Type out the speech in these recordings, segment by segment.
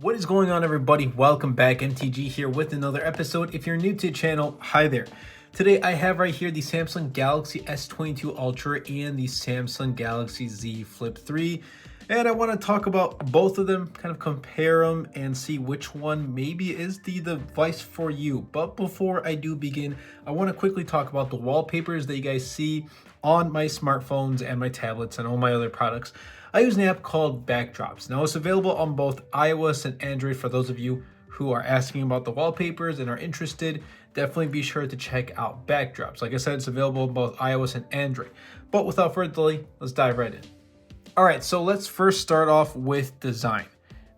What is going on, everybody? Welcome back. MTG here with another episode. If you're new to the channel, hi there. Today I have right here the Samsung Galaxy S22 Ultra and the Samsung Galaxy Z Flip 3. And I want to talk about both of them, kind of compare them and see which one maybe is the device for you. But before I do begin, I want to quickly talk about the wallpapers that you guys see on my smartphones and my tablets and all my other products. I use an app called Backdrops. Now it's available on both iOS and Android. For those of you who are asking about the wallpapers and are interested, definitely be sure to check out Backdrops. Like I said, it's available on both iOS and Android. But without further delay, let's dive right in. All right, so let's first start off with design.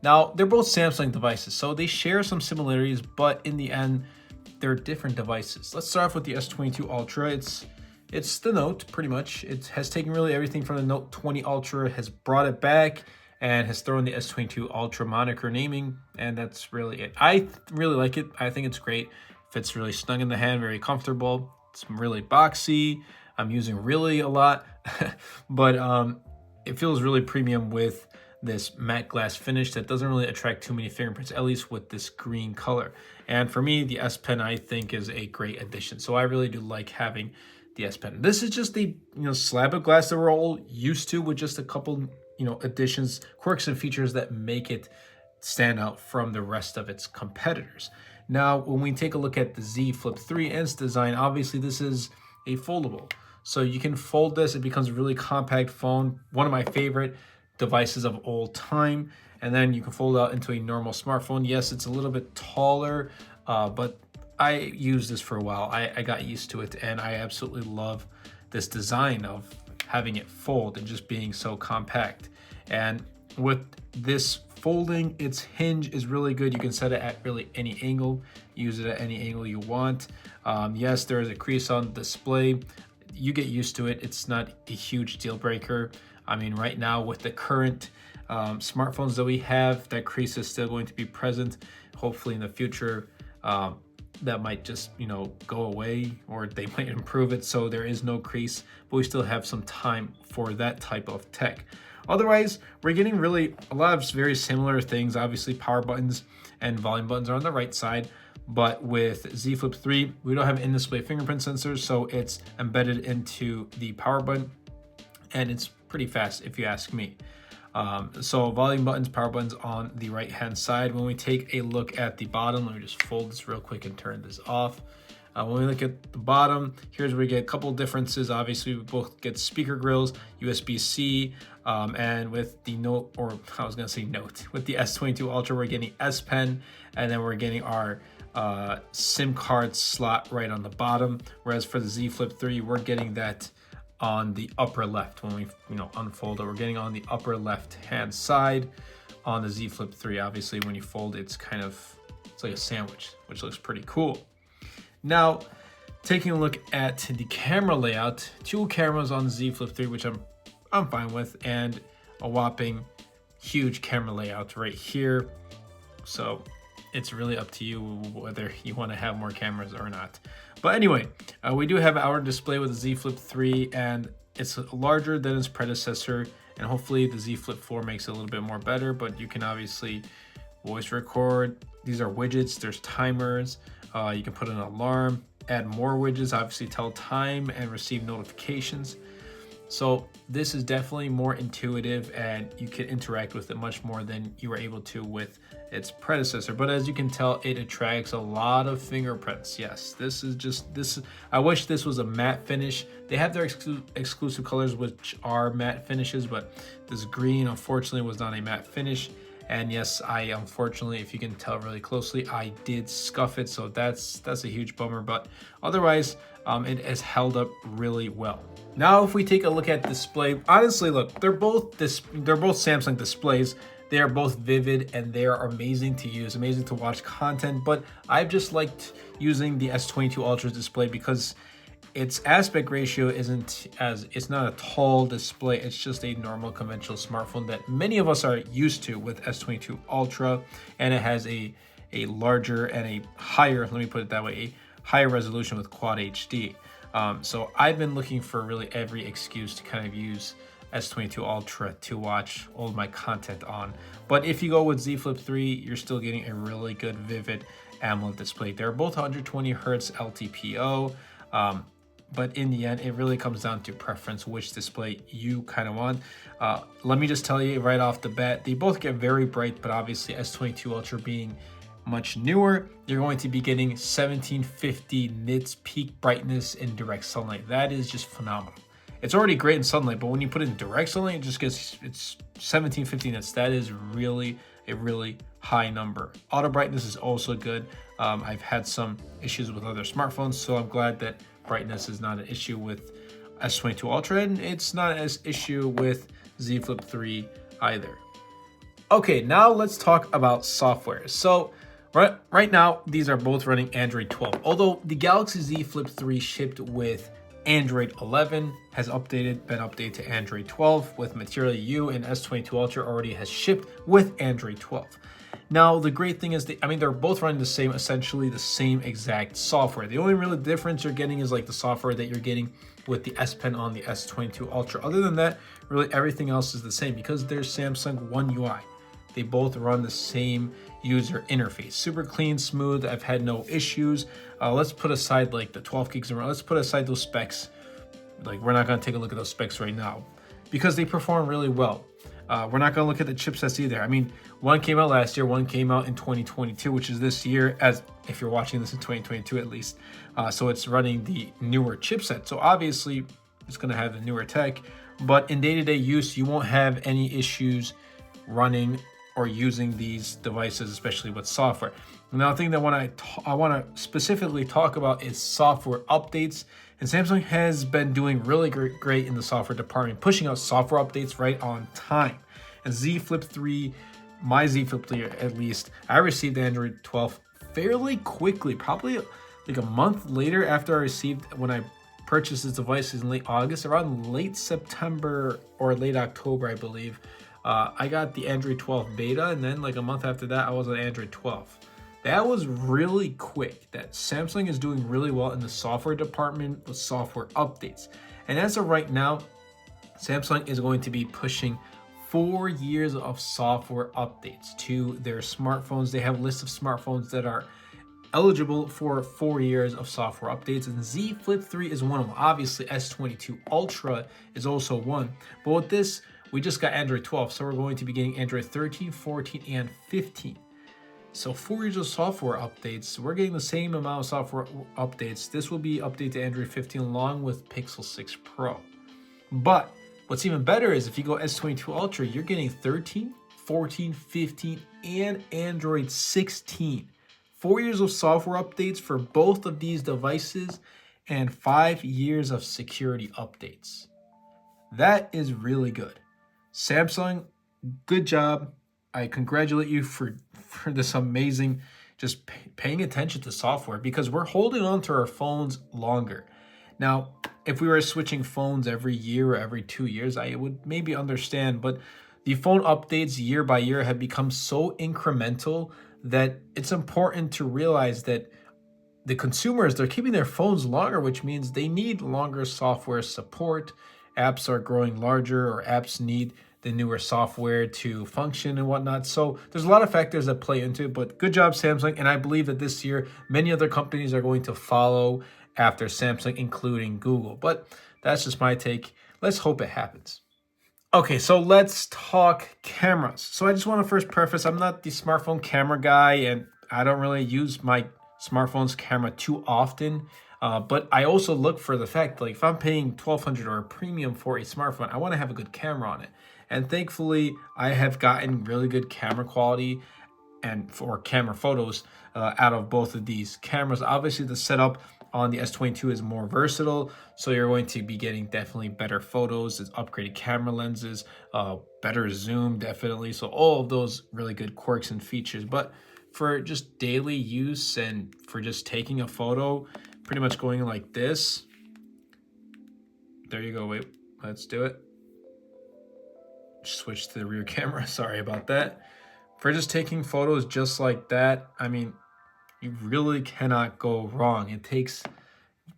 Now, they're both Samsung devices, so they share some similarities, but in the end, they're different devices. Let's start off with the S22 Ultra. It's the Note, pretty much. It has taken really everything from the Note 20 Ultra, has brought it back, and has thrown the S22 Ultra moniker naming, and that's really it. I really like it. I think it's great. Fits really snug in the hand, very comfortable. It's really boxy. I'm using really a lot, but it feels really premium with this matte glass finish that doesn't really attract too many fingerprints, at least with this green color. And for me, the S Pen I think is a great addition. So I really do like having the S Pen. This is just the slab of glass that we're all used to, with just a couple additions, quirks, and features that make it stand out from the rest of its competitors. Now, when we take a look at the Z Flip 3 and its design, obviously this is a foldable. So you can fold this, it becomes a really compact phone, one of my favorite devices of all time. And then you can fold it out into a normal smartphone. Yes, it's a little bit taller, but I used this for a while. I got used to it, and I absolutely love this design of having it fold and just being so compact. And with this folding, its hinge is really good. You can set it at really any angle, use it at any angle you want. Yes, there is a crease on the display. You get used to it. It's not a huge deal breaker. I mean, right now with the current smartphones that we have, that crease is still going to be present. Hopefully in the future, that might just go away, or they might improve it so there is no crease, but we still have some time for that type of tech. Otherwise, we're getting really a lot of very similar things. Obviously, power buttons and volume buttons are on the right side, but with Z Flip 3, we don't have in-display fingerprint sensors, so it's embedded into the power button, and it's pretty fast if you ask me. So volume buttons, power buttons on the right-hand side. When we take a look at the bottom, let me just fold this real quick and turn this off. When we look at the bottom, here's where we get a couple differences. Obviously, we both get speaker grills, USB-C, and with the Note, or I was gonna say Note, with the S22 Ultra, we're getting S Pen, and then we're getting our SIM card slot right on the bottom. Whereas for the Z Flip 3, we're getting that on the upper left. When we unfold it, we're getting on the upper left hand side on the Z Flip 3. Obviously, when you fold it's like a sandwich, which looks pretty cool. Now, taking a look at the camera layout, two cameras on the Z Flip 3, which I'm fine with, and a whopping huge camera layout right here. So it's really up to you whether you want to have more cameras or not. But anyway, we do have our display with the Z Flip 3, and it's larger than its predecessor, and hopefully the Z Flip 4 makes it a little bit more better, but you can obviously voice record. These are widgets, there's timers, you can put an alarm, add more widgets, obviously tell time and receive notifications. So this is definitely more intuitive, and you can interact with it much more than you were able to with its predecessor. But as you can tell, it attracts a lot of fingerprints. Yes, I wish this was a matte finish. They have their exclusive colors, which are matte finishes, but this green, unfortunately, was not a matte finish. And yes, unfortunately, if you can tell really closely, I did scuff it, so that's a huge bummer. But otherwise, it has held up really well. Now, if we take a look at display, honestly, look, they're both Samsung displays. They are both vivid, and they are amazing to use, amazing to watch content. But I've just liked using the S22 Ultra's display because its aspect ratio it's not a tall display. It's just a normal conventional smartphone that many of us are used to with S22 Ultra, and it has a larger and a higher, let me put it that way, a higher resolution with Quad HD. So I've been looking for really every excuse to kind of use S22 Ultra to watch all of my content on. But if you go with Z Flip 3, you're still getting a really good vivid AMOLED display. They're both 120 hertz LTPO, but in the end, it really comes down to preference, which display you kind of want. Let me just tell you right off the bat, they both get very bright, but obviously S22 Ultra being much newer, you're going to be getting 1750 nits peak brightness in direct sunlight. That is just phenomenal. It's already great in sunlight, but when you put it in direct sunlight, it just gets, it's 1750 nits. That is really a really high number. Auto brightness is also good. I've had some issues with other smartphones, so I'm glad that brightness is not an issue with S22 Ultra, and it's not an issue with Z Flip 3 either. Okay, now let's talk about software. So right now, these are both running Android 12. Although the Galaxy Z Flip 3 shipped with Android 11, has been updated to Android 12 with Material U, and S22 Ultra already has shipped with Android 12. Now, the great thing is, they're both running the same, essentially the same exact software. The only real difference you're getting is like the software that you're getting with the S Pen on the S22 Ultra. Other than that, really everything else is the same because there's Samsung One UI. They both run the same user interface. Super clean, smooth. I've had no issues. Let's put aside like the 12 gigs of RAM. Let's put aside those specs. Like, we're not going to take a look at those specs right now because they perform really well. We're not going to look at the chipsets either. I mean, one came out last year, one came out in 2022, which is this year, as if you're watching this in 2022 at least. So it's running the newer chipset. So obviously it's going to have the newer tech, but in day-to-day use, you won't have any issues running or using these devices, especially with software. Another thing that I want to specifically talk about is software updates. And Samsung has been doing really great in the software department, pushing out software updates right on time. And Z Flip 3, my Z Flip 3 at least, I received Android 12 fairly quickly, probably like a month later after I received, when I purchased this device in late August, around late September or late October, I believe. I got the Android 12 beta, and then like a month after that, I was on Android 12. That was really quick. That Samsung is doing really well in the software department with software updates. And as of right now, Samsung is going to be pushing 4 years of software updates to their smartphones. They have a list of smartphones that are eligible for 4 years of software updates, and Z Flip 3 is one of them. Obviously, S22 Ultra is also one. But with this, we just got Android 12, so we're going to be getting Android 13, 14, and 15. So 4 years of software updates. We're getting the same amount of software updates. This will be updated to Android 15 along with Pixel 6 Pro. But what's even better is if you go S22 Ultra, you're getting 13, 14, 15, and Android 16. 4 years of software updates for both of these devices and 5 years of security updates. That is really good. Samsung, good job. I congratulate you for this amazing, just paying attention to software, because we're holding on to our phones longer. Now, if we were switching phones every year or every 2 years, I would maybe understand, but the phone updates year by year have become so incremental that it's important to realize that the consumers, they're keeping their phones longer, which means they need longer software support. Apps are growing larger, or apps need the newer software to function and whatnot. So there's a lot of factors that play into it, but good job, Samsung. And I believe that this year, many other companies are going to follow after Samsung, including Google. But that's just my take. Let's hope it happens. Okay, so let's talk cameras. So I just want to first preface, I'm not the smartphone camera guy, and I don't really use my smartphone's camera too often. But I also look for the fact, like, if I'm paying $1,200 or a premium for a smartphone, I want to have a good camera on it. And thankfully, I have gotten really good camera quality and for camera photos out of both of these cameras. Obviously, the setup on the S22 is more versatile, so you're going to be getting definitely better photos. It's upgraded camera lenses, better zoom, definitely. So all of those really good quirks and features. But for just daily use and for just taking a photo, pretty much going like this. There you go. Wait, let's do it. Switch to the rear camera. Sorry about that. For just taking photos just like that, I mean, you really cannot go wrong. It takes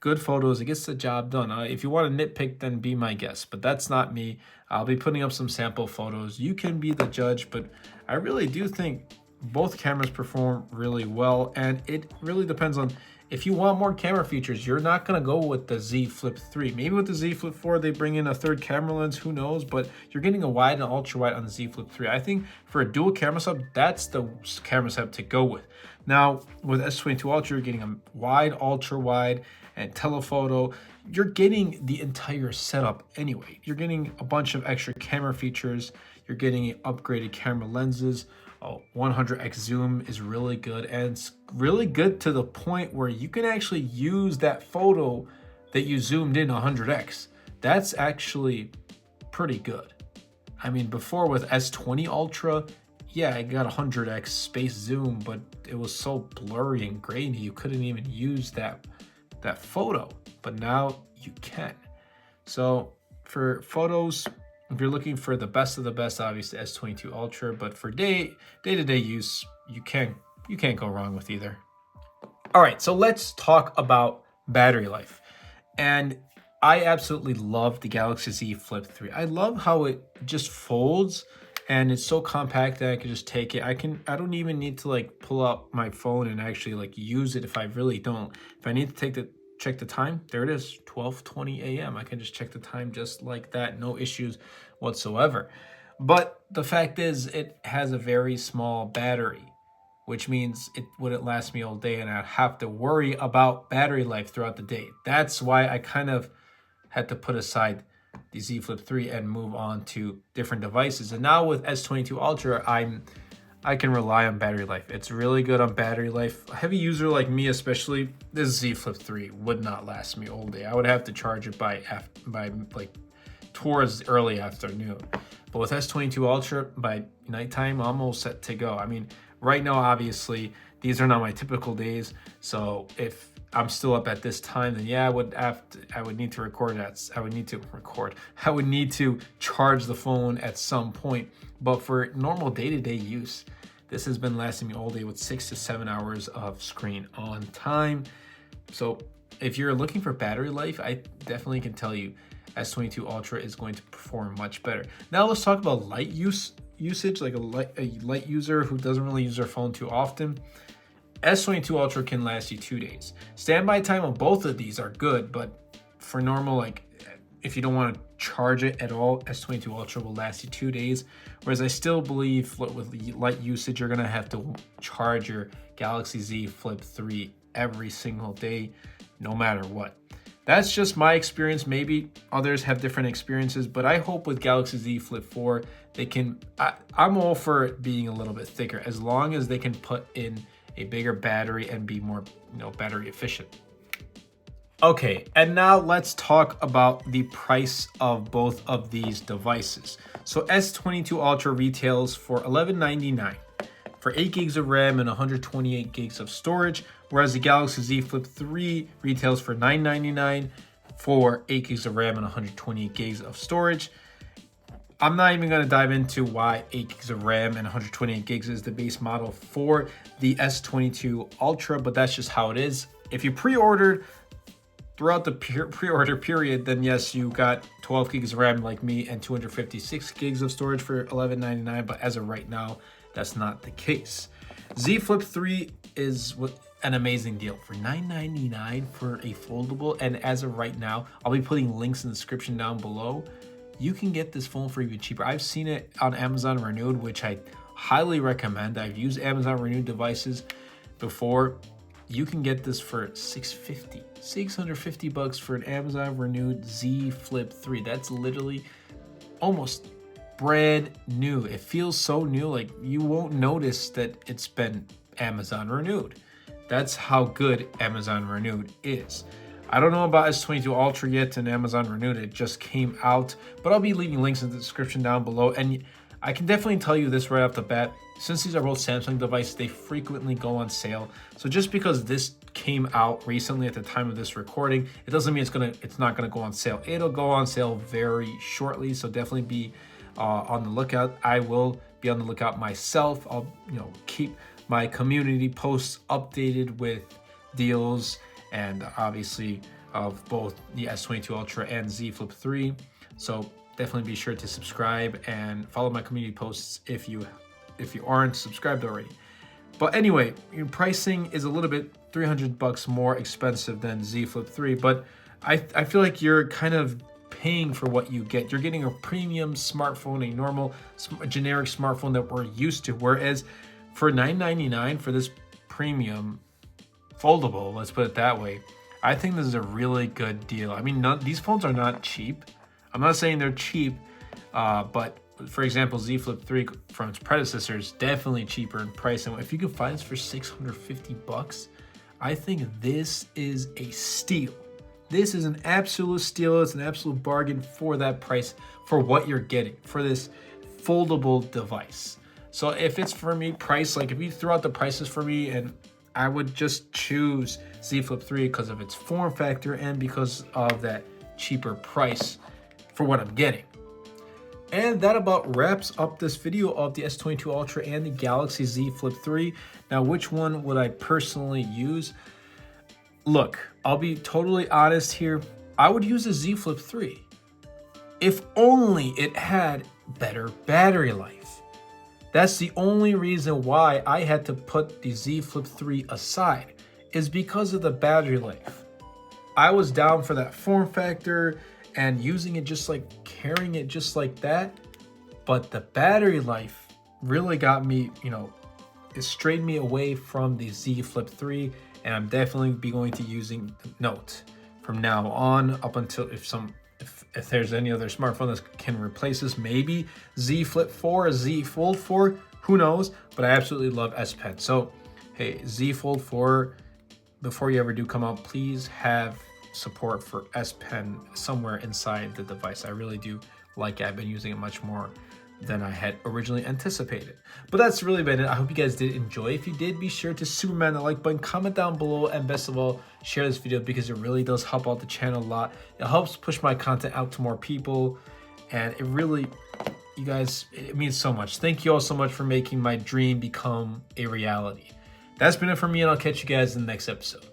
good photos. It gets the job done. If you want to nitpick, then be my guest, but that's not me. I'll be putting up some sample photos. You can be the judge, but I really do think both cameras perform really well, and it really depends on if you want more camera features. You're not going to go with the Z Flip 3. Maybe with the Z Flip 4, they bring in a third camera lens, who knows, but you're getting a wide and ultra wide on the Z Flip 3. I think for a dual camera setup, that's the camera setup to go with. Now, with S22 Ultra, you're getting a wide, ultra wide, and telephoto. You're getting the entire setup anyway. You're getting a bunch of extra camera features. You're getting upgraded camera lenses. 100x zoom is really good, and it's really good to the point where you can actually use that photo that you zoomed in 100x. That's actually pretty good. I mean, before with S20 Ultra, yeah, I got 100x space zoom, but it was so blurry and grainy you couldn't even use that photo. But now you can. So for photos, if you're looking for the best of the best, obviously S22 Ultra, but for day-to-day use, you can't go wrong with either. All right, so let's talk about battery life. And I absolutely love the Galaxy Z Flip 3. I love how it just folds and it's so compact that I can just take it. I don't even need to like pull out my phone and actually like use it if I really don't. If I need to check the time, there it is, 12:20 a.m. I can just check the time just like that, no issues whatsoever. But the fact is, it has a very small battery, which means it wouldn't last me all day and I'd have to worry about battery life throughout the day. That's why I kind of had to put aside the Z Flip 3 and move on to different devices. And now with S22 Ultra, I can rely on battery life. It's really good on battery life. A heavy user like me, especially, this Z Flip 3 would not last me all day. I would have to charge it by like towards early afternoon. But with S22 Ultra, by nighttime, I'm all set to go. I mean, right now, obviously, these are not my typical days. So if I'm still up at this time, then yeah, I would need to record that. I would need to charge the phone at some point. But for normal day-to-day use, this has been lasting me all day with 6 to 7 hours of screen on time. So if you're looking for battery life, I definitely can tell you S22 Ultra is going to perform much better. Now let's talk about light usage, like a light user who doesn't really use their phone too often. S22 Ultra can last you 2 days. Standby time on both of these are good, but for normal, like if you don't want to charge it at all, S22 Ultra will last you 2 days. Whereas I still believe with light usage, you're gonna have to charge your Galaxy Z Flip 3 every single day, no matter what. That's just my experience. Maybe others have different experiences, but I hope with Galaxy Z Flip 4, they can, I'm all for it being a little bit thicker, as long as they can put in a bigger battery and be more, battery efficient. Okay, and now let's talk about the price of both of these devices. So S22 Ultra retails for $11.99 for 8 gigs of RAM and 128 gigs of storage, whereas the Galaxy Z Flip 3 retails for $9.99 for 8 gigs of RAM and 128 gigs of storage. I'm not even going to dive into why 8 gigs of RAM and 128 gigs is the base model for the S22 Ultra, but that's just how it is. If you pre-ordered throughout the pre-order period, then yes, you got 12 gigs of RAM like me and 256 gigs of storage for $11.99, but as of right now, that's not the case. Z Flip 3 is an amazing deal for $9.99 for a foldable, and as of right now, I'll be putting links in the description down below. You can get this phone for even cheaper. I've seen it on Amazon Renewed, which I highly recommend. I've used Amazon Renewed devices before. You can get this for $650 for an Amazon Renewed Z Flip 3. That's literally almost brand new. It feels so new, like you won't notice that it's been Amazon Renewed. That's how good Amazon Renewed is. I don't know about S22 Ultra yet and Amazon Renewed. It just came out, but I'll be leaving links in the description down below. And I can definitely tell you this right off the bat, since these are both Samsung devices, they frequently go on sale. So just because this came out recently at the time of this recording, it doesn't mean it's not gonna go on sale. It'll go on sale very shortly, so definitely be on the lookout. I will be on the lookout myself. I'll keep my community posts updated with deals and obviously of both the S22 Ultra and Z Flip 3. So definitely be sure to subscribe and follow my community posts if you aren't subscribed already. But anyway, pricing is a little bit $300 more expensive than Z Flip 3, but I feel like you're kind of paying for what you get. You're getting a premium smartphone, a normal generic smartphone that we're used to, whereas for $999 for this premium foldable, let's put it that way, I think this is a really good deal. I mean, these phones are not cheap. I'm not saying they're cheap, but for example, Z Flip 3 from its predecessor is definitely cheaper in price. And if you can find this for $650, I think this is a steal. This is an absolute steal. It's an absolute bargain for that price, for what you're getting for this foldable device. So if it's for me, price, like if you throw out the prices for me, and I would just choose Z Flip 3 because of its form factor and because of that cheaper price for what I'm getting. And that about wraps up this video of the S22 Ultra and the Galaxy Z Flip 3. Now, which one would I personally use? Look, I'll be totally honest here. I would use the Z Flip 3 if only it had better battery life. That's the only reason why I had to put the Z Flip 3 aside, is because of the battery life. I was down for that form factor and using it just like, carrying it just like that. But the battery life really got me, it strayed me away from the Z Flip 3. And I'm definitely be going to using Note from now on, up until if there's any other smartphone that can replace this, maybe Z Flip 4, Z Fold 4, who knows? But I absolutely love S Pen. So hey, Z Fold 4, before you ever do come out, please have support for S Pen somewhere inside the device. I really do like it. I've been using it much more than I had originally anticipated. But that's really been it. I hope you guys did enjoy. If you did, be sure to Superman the like button, comment down below, and best of all, share this video because it really does help out the channel a lot. It helps push my content out to more people, and it really, you guys, it means so much. Thank you all so much for making my dream become a reality. That's been it for me, and I'll catch you guys in the next episode.